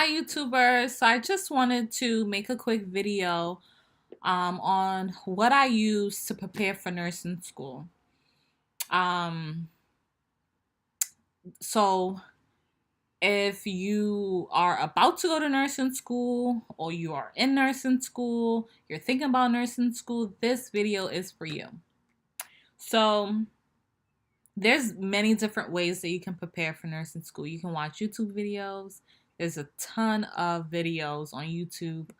Hi YouTubers. So I just wanted to make a quick video on what I use to prepare for nursing school. Um, so if you are about to go to nursing school or you are in nursing school, you're thinking about nursing school, this video is for you. So there's many different ways that you can prepare for nursing school. You can watch YouTube videos. There's a ton of videos on YouTube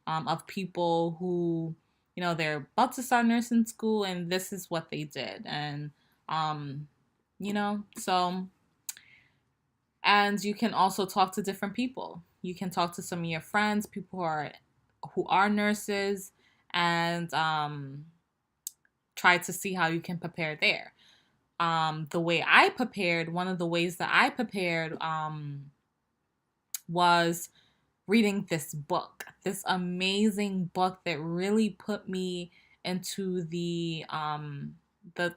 of people who, they're about to start nursing school and this is what they did. And, um, so, and you can also talk to different people. You can talk to some of your friends, people who are nurses, and try to see how you can prepare there. The way I prepared, one of the ways that I prepared was reading this book, this amazing book that really put me into the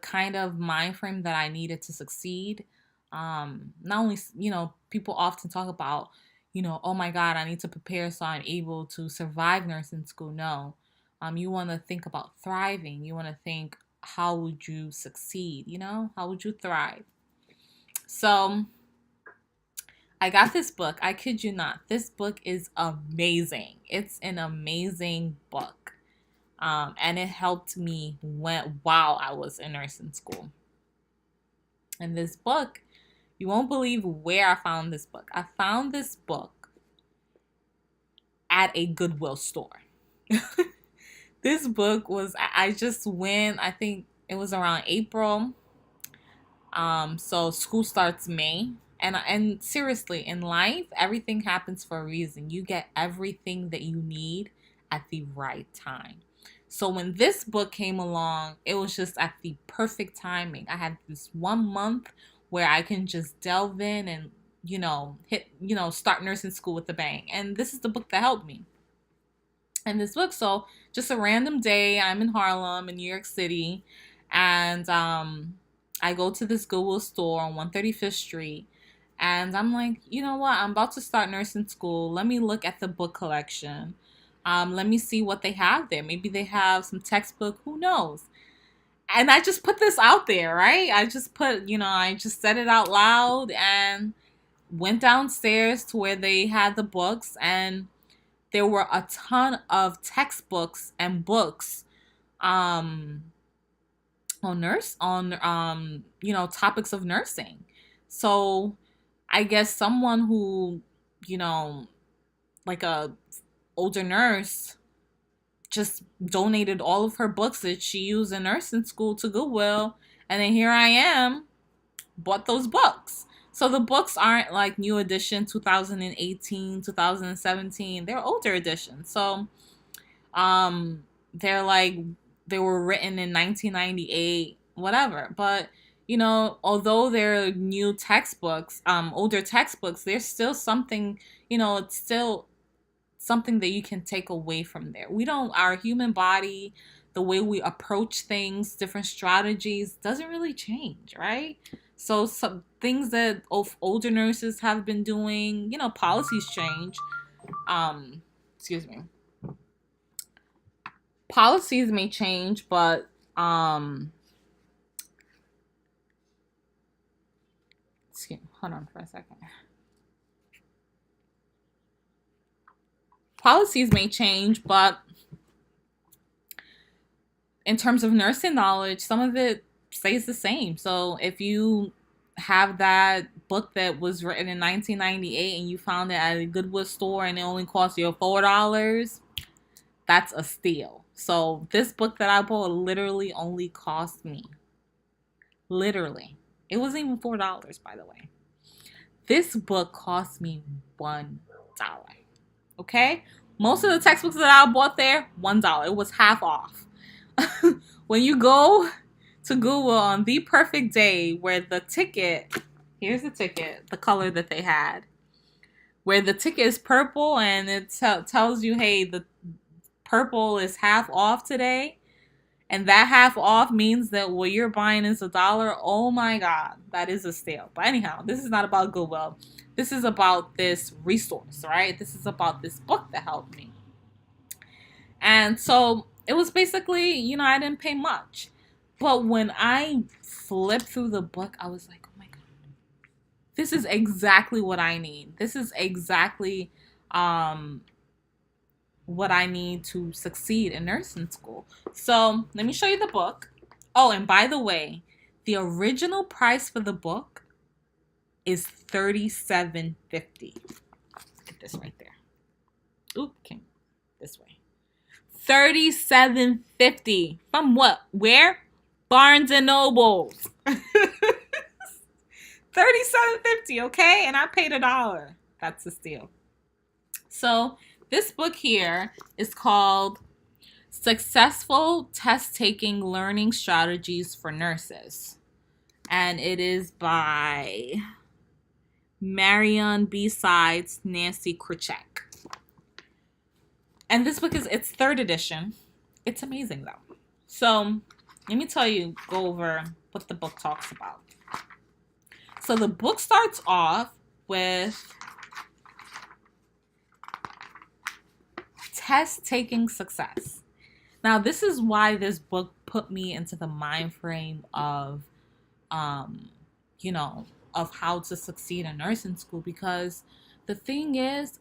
kind of mind frame that I needed to succeed. Not only, people often talk about, oh my God, I need to prepare so I'm able to survive nursing school. No, you want to think about thriving. You want to think, how would you succeed? How would you thrive? So I got this book. I kid you not. This book is amazing. It's an amazing book. And it helped me while I was in nursing school. And this book, you won't believe where I found this book. I found this book at a Goodwill store. This book was, I just went, I think it was around April. So school starts May. And seriously, in life, everything happens for a reason. You get everything that you need at the right time. So when this book came along, it was just at the perfect timing. I had this 1 month where I can just delve in and, start nursing school with a bang. And this is the book that helped me. And this book, so just a random day, I'm in Harlem in New York City, and I go to this Goodwill store on 135th Street, and I'm like, you know what? I'm about to start nursing school. Let me look at the book collection. Let me see what they have there. Maybe they have some textbook. Who knows? And I just put this out there, right? I just said it out loud and went downstairs to where they had the books, and there were a ton of textbooks and books um, on topics of nursing. So I guess someone who, you know, like a older nurse just donated all of her books that she used in nursing school to Goodwill, and then here I am, bought those books. So the books aren't like new edition 2018, 2017. They're older editions. So they're like they were written in 1998, whatever. But although they're new textbooks, older textbooks, there's still something, it's still something that you can take away from there. Our human body, the way we approach things, different strategies doesn't really change, right? So some things that older nurses have been doing, policies change. Excuse me. Policies may change, but hold on for a second. Policies may change, but in terms of nursing knowledge, some of it stays the same. So if you have that book that was written in 1998 and you found it at a Goodwill store and it only cost you $4, that's a steal. So this book that I bought literally only cost me, literally, it wasn't even $4, by the way. This book cost me $1. Okay? Most of the textbooks that I bought there, $1. It was half off. When you go to Google on the perfect day where the ticket, here's the ticket, the color that they had, where the ticket is purple and it tells you, hey, the purple is half off today, and that half off means that what you're buying is $1. Oh my God, that is a steal. But anyhow, this is not about Goodwill. This is about this resource, right? This is about this book that helped me. And so it was basically, I didn't pay much. But when I flipped through the book, I was like, oh my God, this is exactly what I need. This is exactly um, what I need to succeed in nursing school. So let me show you the book. Oh, and by the way, the original price for the book is $37.50. Get this right there. Oop, came this way. $37.50 from what? Where? Barnes and Nobles. $37.50, okay? And I paid $1. That's a steal. So this book here is called Successful Test-Taking Learning Strategies for Nurses. And it is by Marian besides Nancy Korchek. And this book it's 3rd edition. It's amazing though. So let me go over what the book talks about. So the book starts off with test-taking success. Now, this is why this book put me into the mind frame of, of how to succeed in nursing school, because the thing is,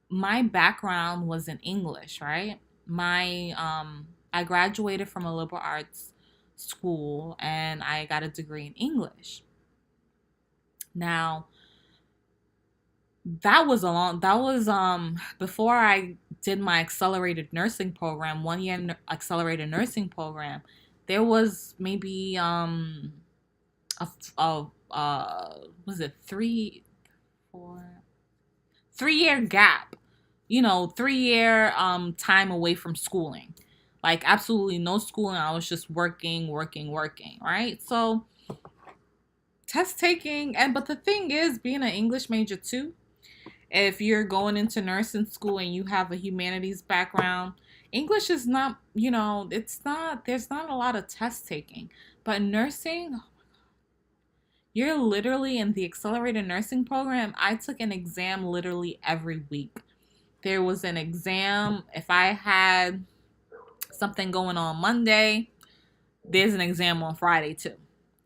my background was in English, right? I graduated from a liberal arts school and I got a degree in English. Now, that was before I did my accelerated nursing program, 1 year accelerated nursing program. There was maybe was it 3-year gap, 3-year time away from schooling, like absolutely no schooling. I was just working, right? So test taking, but the thing is, being an English major too, if you're going into nursing school and you have a humanities background, English is not, there's not a lot of test taking. But nursing, you're literally in the accelerated nursing program. I took an exam literally every week. There was an exam. If I had something going on Monday, there's an exam on Friday too.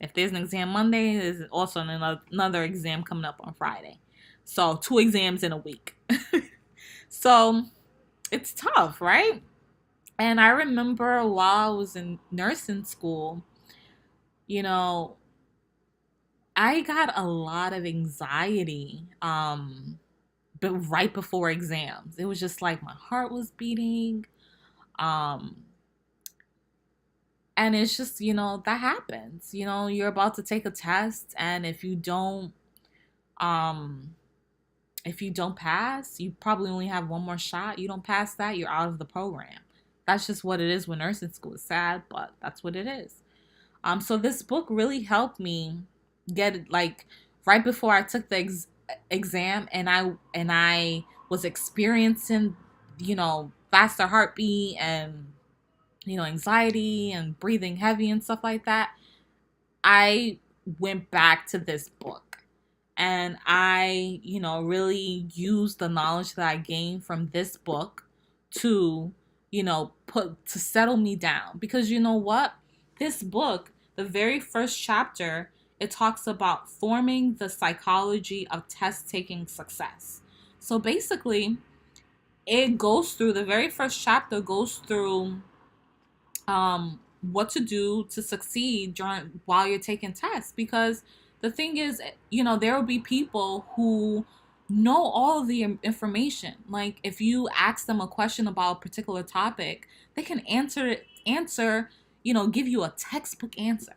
If there's an exam Monday, there's also another exam coming up on Friday. So 2 exams in a week. So it's tough, right? And I remember while I was in nursing school, I got a lot of anxiety but right before exams. It was just like my heart was beating. And it's just, that happens. You're about to take a test, and if you don't pass, you probably only have one more shot. You don't pass that, you're out of the program. That's just what it is with nursing school. It's sad, but that's what it is. So this book really helped me get, like, right before I took the exam, and I was experiencing, faster heartbeat and, anxiety and breathing heavy and stuff like that. I went back to this book, and I, really used the knowledge that I gained from this book to, to settle me down. Because you know what? This book, the very first chapter, it talks about forming the psychology of test-taking success. So basically, it goes through, the very first chapter goes through what to do to succeed while you're taking tests. Because the thing is, there will be people who know all of the information. Like, if you ask them a question about a particular topic, they can answer, give you a textbook answer.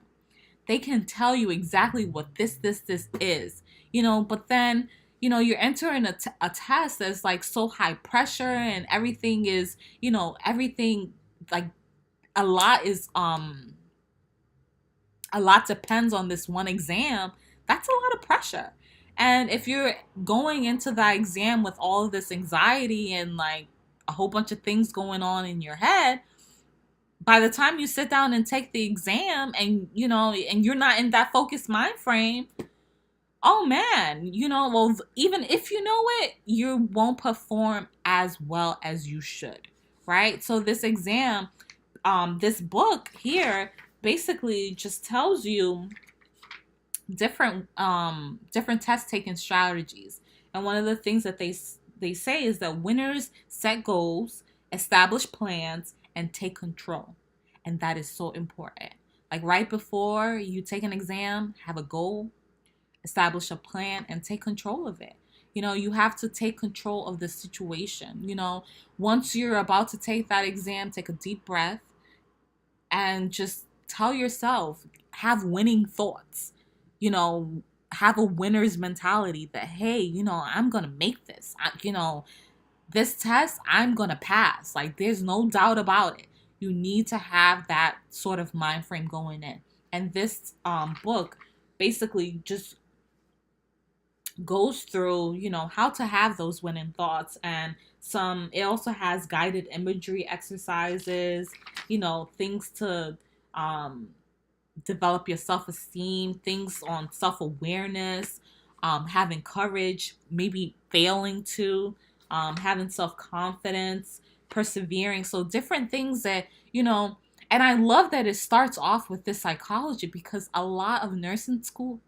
They can tell you exactly what this is, but then, you're entering a test that's like so high pressure, and everything is, everything, like, a lot depends on this one exam. That's a lot of pressure. And if you're going into that exam with all of this anxiety and like a whole bunch of things going on in your head, by the time you sit down and take the exam, and and you're not in that focused mind frame, Oh man, well, even if you know it, you won't perform as well as you should, right? So this exam, this book here basically just tells you different test taking strategies. And one of the things that they say is that winners set goals, establish plans, and take control. And that is so important. Like right before you take an exam, have a goal, establish a plan, and take control of it. You have to take control of the situation. Once you're about to take that exam, take a deep breath and just tell yourself, have winning thoughts, you know, have a winner's mentality that, hey, I'm going to make this. This test, I'm going to pass. Like, there's no doubt about it. You need to have that sort of mind frame going in. And this book basically just goes through, how to have those winning thoughts, and it also has guided imagery exercises, things to um develop your self-esteem, things on self-awareness, having courage, maybe failing to, having self-confidence, persevering. So different things that, and I love that it starts off with this psychology, because a lot of nursing school,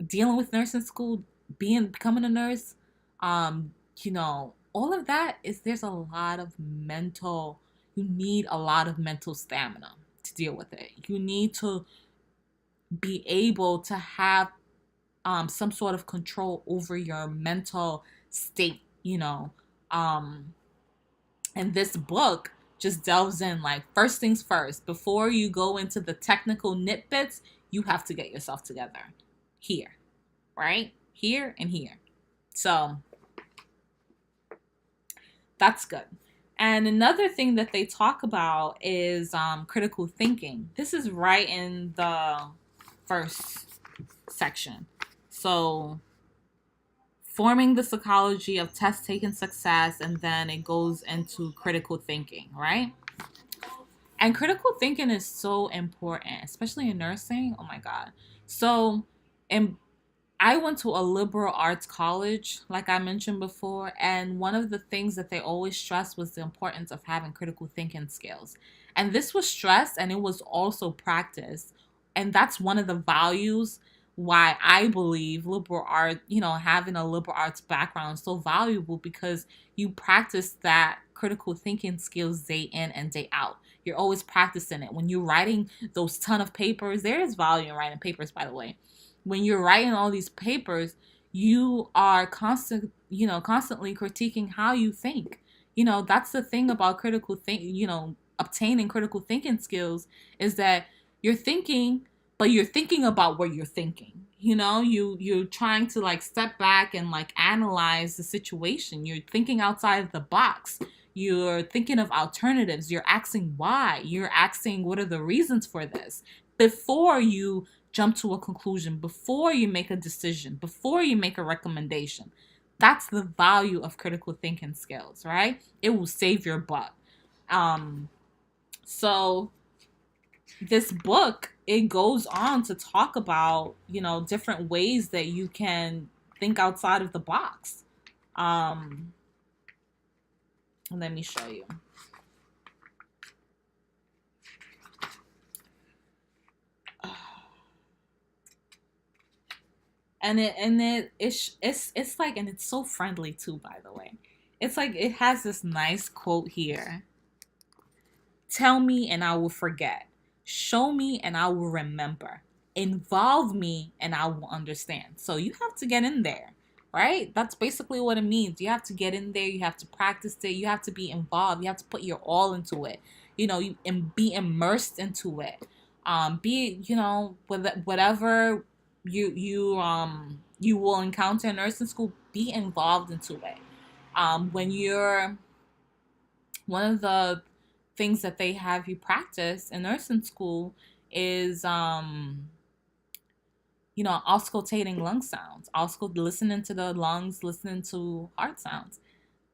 dealing with nursing school, becoming a nurse, all of that is, there's a lot of mental, you need a lot of mental stamina to deal with it. You need to be able to have some sort of control over your mental state, Um, and this book just delves in, like, first things first, before you go into the technical nitbits, you have to get yourself together here, right? Here and here. So that's good. And another thing that they talk about is critical thinking. This is right in the first section. So, forming the psychology of test taking success, and then it goes into critical thinking, right? And critical thinking is so important, especially in nursing. Oh my God. So, in I went to a liberal arts college, like I mentioned before, and one of the things that they always stressed was the importance of having critical thinking skills. And this was stressed, and it was also practiced. And that's one of the values why I believe liberal art, having a liberal arts background is so valuable, because you practice that critical thinking skills day in and day out. You're always practicing it. When you're writing those ton of papers, there is value in writing papers, by the way. When you're writing all these papers, you are constantly critiquing how you think. That's the thing about obtaining critical thinking skills, is that you're thinking, but you're thinking about what you're thinking. You're trying to, like, step back and, like, analyze the situation. You're thinking outside of the box. You're thinking of alternatives. You're asking why. You're asking, what are the reasons for this, before you jump to a conclusion, before you make a decision, before you make a recommendation. That's the value of critical thinking skills, right? It will save your butt. So this book, it goes on to talk about, different ways that you can think outside of the box. Let me show you. It's like, and it's so friendly too, by the way. It's like, it has this nice quote here. Tell me and I will forget. Show me and I will remember. Involve me and I will understand. So you have to get in there, right? That's basically what it means. You have to get in there. You have to practice it. You have to be involved. You have to put your all into it. And be immersed into it. Whatever you will encounter in nursing school, be involved into it. When you're One of the things that they have you practice in nursing school is auscultating lung sounds, also listening to the lungs, listening to heart sounds.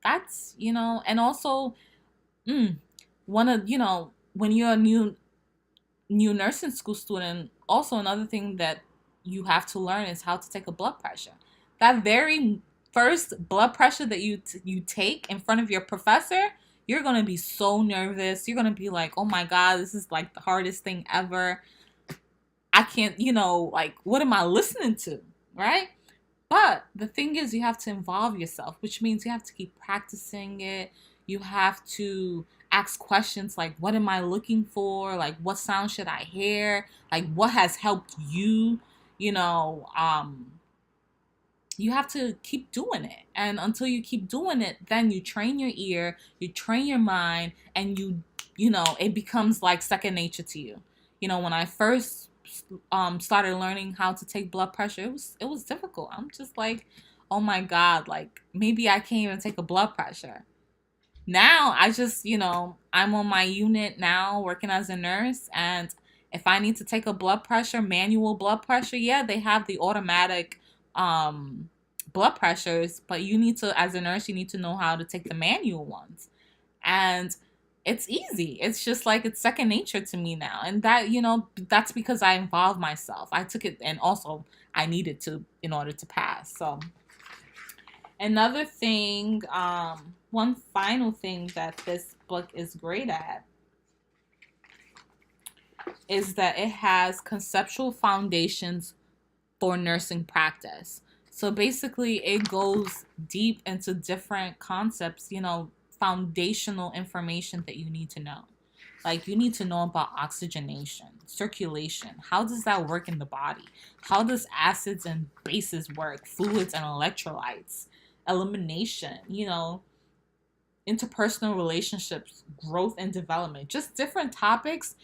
That's, and also, one of, when you're a new nursing school student, also another thing that you have to learn is how to take a blood pressure. That very first blood pressure that you take in front of your professor, you're going to be so nervous. You're going to be like, "Oh my god, this is like the hardest thing ever. I can't, like what am I listening to?" Right? But the thing is, you have to involve yourself, which means you have to keep practicing it. You have to ask questions like, what am I looking for? Like, what sound should I hear? Like, what has helped you? You know, you have to keep doing it. And until you keep doing it, then you train your ear, you train your mind, and it becomes like second nature to you. When I first started learning how to take blood pressure, it was difficult. I'm just like, oh my god, like maybe I can't even take a blood pressure. Now I just, I'm on my unit now working as a nurse, and if I need to take a blood pressure, manual blood pressure, yeah, they have the automatic blood pressures, but you need to, as a nurse, you need to know how to take the manual ones. And it's easy. It's just like it's second nature to me now. And that's because I involved myself. I took it, and also I needed to in order to pass. So another thing, one final thing that this book is great at is that it has conceptual foundations for nursing practice. So basically, it goes deep into different concepts, foundational information that you need to know. Like, you need to know about oxygenation, circulation. How does that work in the body? How does acids and bases work? Fluids and electrolytes, elimination, interpersonal relationships, growth and development, just different topics.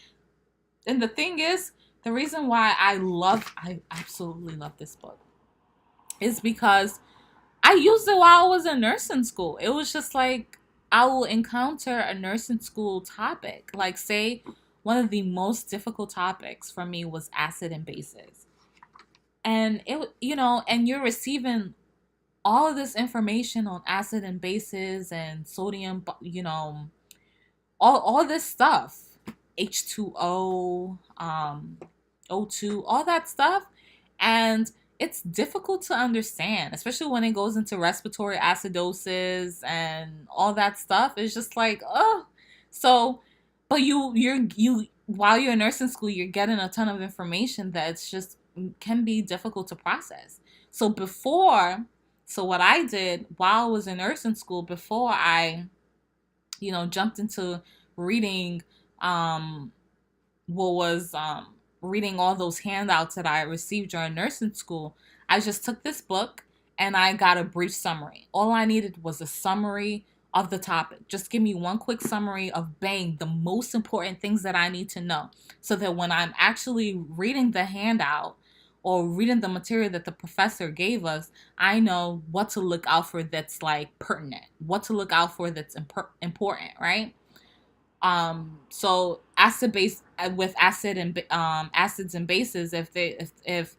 And the thing is, the reason why I absolutely love this book is because I used it while I was in nursing school. It was just like I will encounter a nursing school topic. Like, say, one of the most difficult topics for me was acid and bases. And and you're receiving all of this information on acid and bases and sodium, all this stuff, H2O, O2, all that stuff. And it's difficult to understand, especially when it goes into respiratory acidosis and all that stuff. It's just like, oh, so, but you while you're in nursing school, you're getting a ton of information that it's just can be difficult to process. So what I did while I was in nursing school, before I, jumped into reading, what was reading all those handouts that I received during nursing school, I just took this book and I got a brief summary. All I needed was a summary of the topic. Just give me one quick summary of the most important things that I need to know, so that when I'm actually reading the handout or reading the material that the professor gave us, I know what to look out for that's like pertinent, what to look out for that's important, right? So acid base with acid and acids and bases, if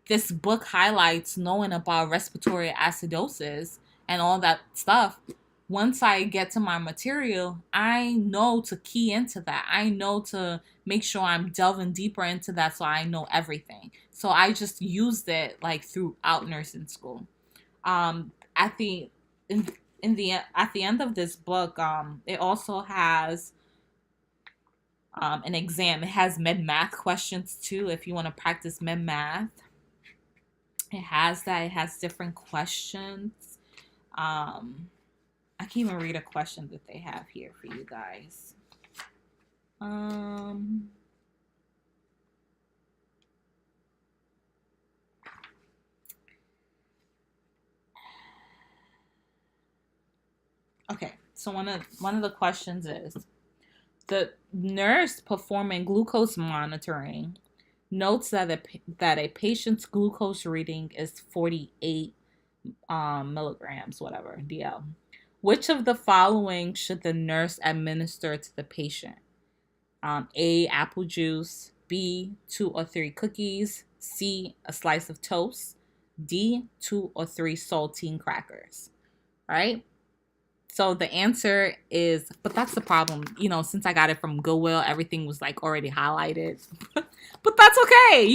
this book highlights knowing about respiratory acidosis and all that stuff, once I get to my material, I know to key into that. I know to make sure I'm delving deeper into that, so I know everything. So I just used it like throughout nursing school. At the in the at the end of this book, it also has an exam. It has med math questions too, if you want to practice med math. It has that. It has different questions. I can even read a question that they have here for you guys. Okay, so one of the questions is, the nurse performing glucose monitoring notes that a patient's glucose reading is 48 milligrams, whatever, DL. Which of the following should the nurse administer to the patient? A, apple juice. B, 2 or 3 cookies. C, a slice of toast. D, 2 or 3 saltine crackers. Right? So the answer is, but that's the problem. Since I got it from Goodwill, everything was like already highlighted. But that's okay,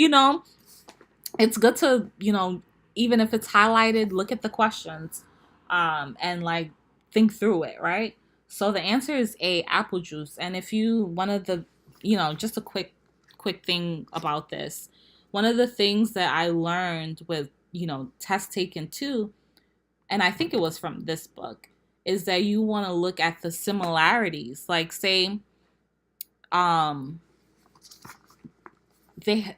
it's good to, even if it's highlighted, look at the questions, and like think through it, right? So the answer is A, apple juice. And if you, one of the, just a quick thing about this, one of the things that I learned with, test taken too, and I think it was from this book, is that you want to look at the similarities. Like, say, um,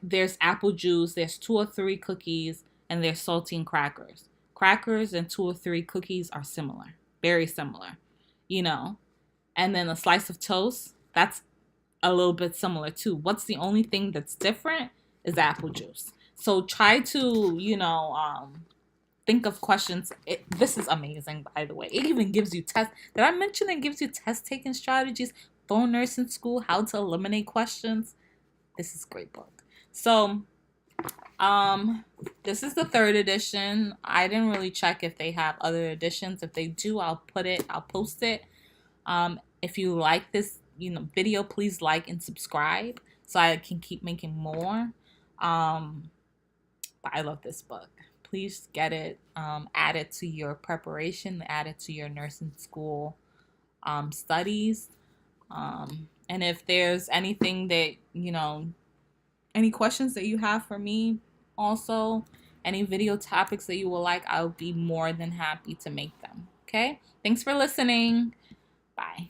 there's apple juice, there's two or three cookies, and there's saltine crackers. Crackers and two or three cookies are similar, very similar, you know. And then a slice of toast, that's a little bit similar too. What's the only thing that's different is apple juice. So try to, think of questions. This is amazing, by the way. It even gives you test. Did I mention it gives you test taking strategies for nursing school, how to eliminate questions? This is a great book. So, this is the third edition. I didn't really check if they have other editions. If they do, I'll post it. If you like this, video, please like and subscribe so I can keep making more. But I love this book. Please get it. Add it to your preparation. Add it to your nursing school studies. And if there's anything that, any questions that you have for me, also, any video topics that you would like, I'll be more than happy to make them. Okay? Thanks for listening. Bye.